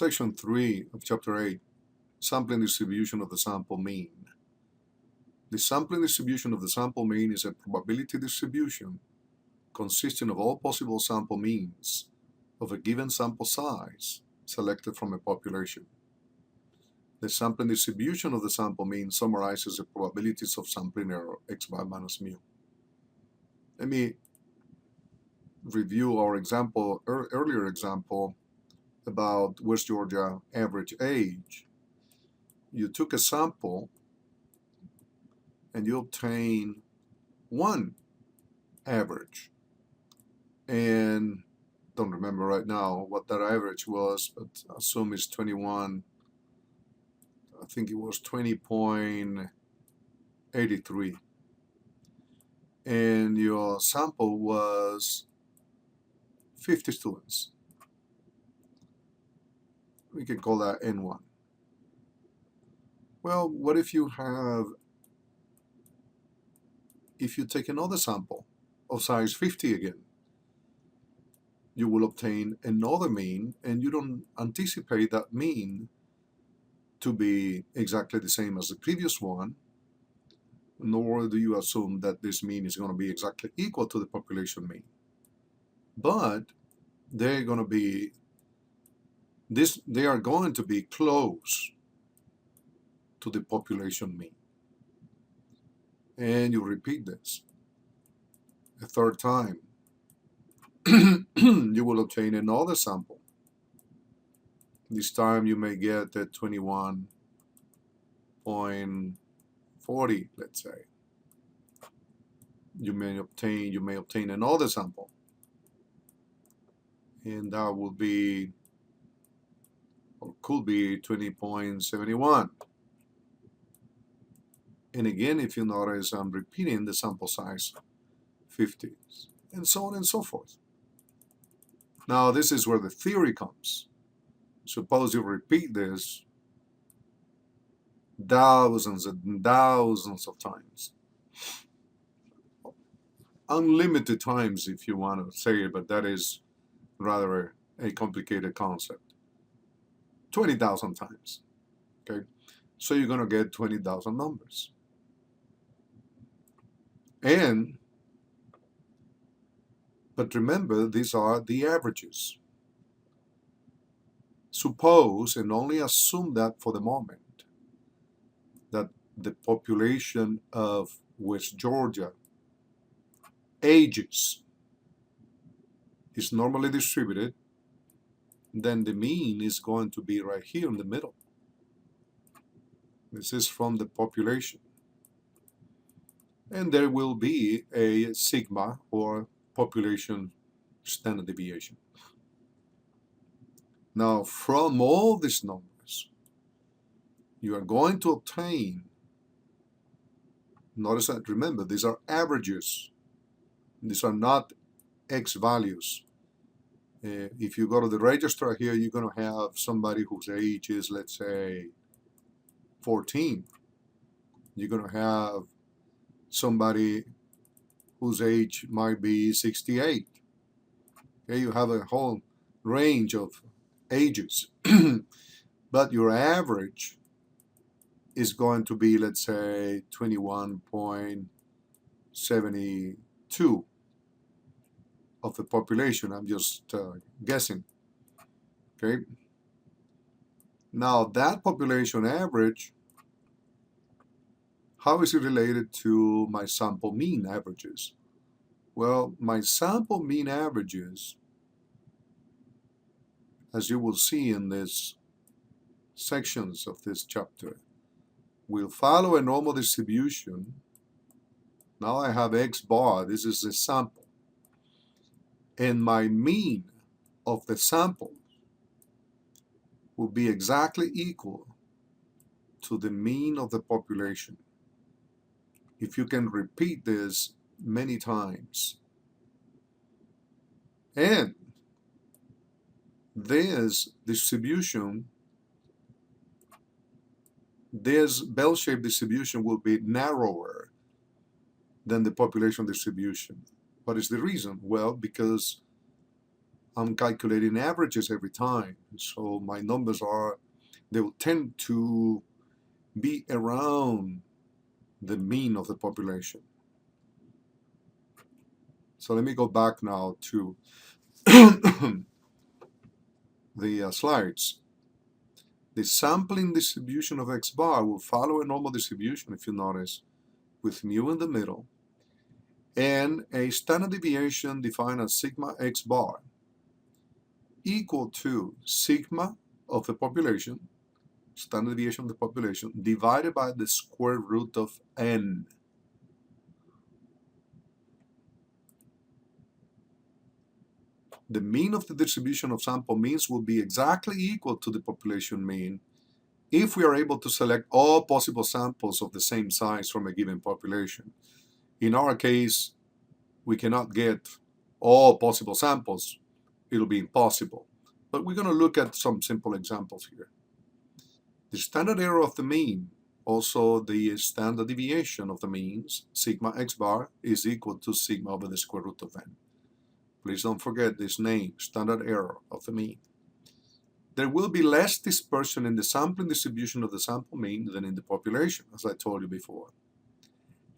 Section 3 of Chapter 8, Sampling Distribution of the Sample Mean. The sampling distribution of the sample mean is a probability distribution consisting of all possible sample means of a given sample size selected from a population. The sampling distribution of the sample mean summarizes the probabilities of sampling error x bar minus mu. Let me review our example, earlier example about West Georgia average age. You took a sample and you obtain one average, and don't remember right now what that average was, but assume it's 21. I think it was 20.83, and your sample was 50 students. We can call that N1. Well, what if you take another sample of size 50 again? You will obtain another mean, and you don't anticipate that mean to be exactly the same as the previous one, nor do you assume that this mean is going to be exactly equal to the population mean. But they are going to be close to the population mean. And you repeat this a third time. You will obtain another sample. This time you may get at 21.40, let's say. You may obtain another sample, and that will be, or could be, 20.71. And again, if you notice, I'm repeating the sample size 50, and so on and so forth. Now, this is where the theory comes. Suppose you repeat this thousands and thousands of times. Unlimited times, if you want to say it, but that is rather a complicated concept. 20,000 times. Okay? So you're going to get 20,000 numbers. But remember, these are the averages. Suppose, and only assume that for the moment, that the population of West Georgia ages is normally distributed, then the mean is going to be right here in the middle. This is from the population. And there will be a sigma, or population standard deviation. Now, from all these numbers, you are going to obtain, notice that, remember, these are averages. These are not X values. If you go to the registrar here, you're going to have somebody whose age is, let's say, 14. You're going to have somebody whose age might be 68. Okay, you have a whole range of ages. But your average is going to be, let's say, 21.72 of the population. I'm just guessing. Okay. Now, that population average, how is it related to my sample mean averages? Well, my sample mean averages, as you will see in these sections of this chapter, will follow a normal distribution. Now I have X bar, this is the sample. And my mean of the sample will be exactly equal to the mean of the population. If you can repeat this many times. And this distribution, this bell-shaped distribution will be narrower than the population distribution. What is the reason? Well, because I'm calculating averages every time. So my numbers they will tend to be around the mean of the population. So let me go back now to the slides. The sampling distribution of X bar will follow a normal distribution, if you notice, with mu in the middle, and a standard deviation defined as sigma X bar equal to sigma of the population, standard deviation of the population, divided by the square root of n. The mean of the distribution of sample means will be exactly equal to the population mean if we are able to select all possible samples of the same size from a given population. In our case, we cannot get all possible samples. It'll be impossible. But we're going to look at some simple examples here. The standard error of the mean, also the standard deviation of the means, sigma X bar, is equal to sigma over the square root of n. Please don't forget this name, standard error of the mean. There will be less dispersion in the sampling distribution of the sample mean than in the population, as I told you before.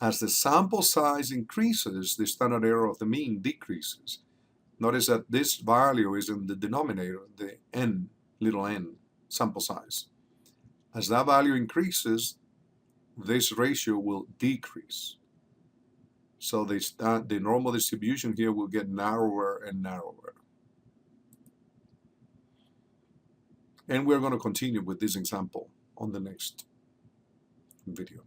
As the sample size increases, the standard error of the mean decreases. Notice that this value is in the denominator, the n, little n, sample size. As that value increases, this ratio will decrease. So the normal distribution here will get narrower and narrower. And we're going to continue with this example on the next video.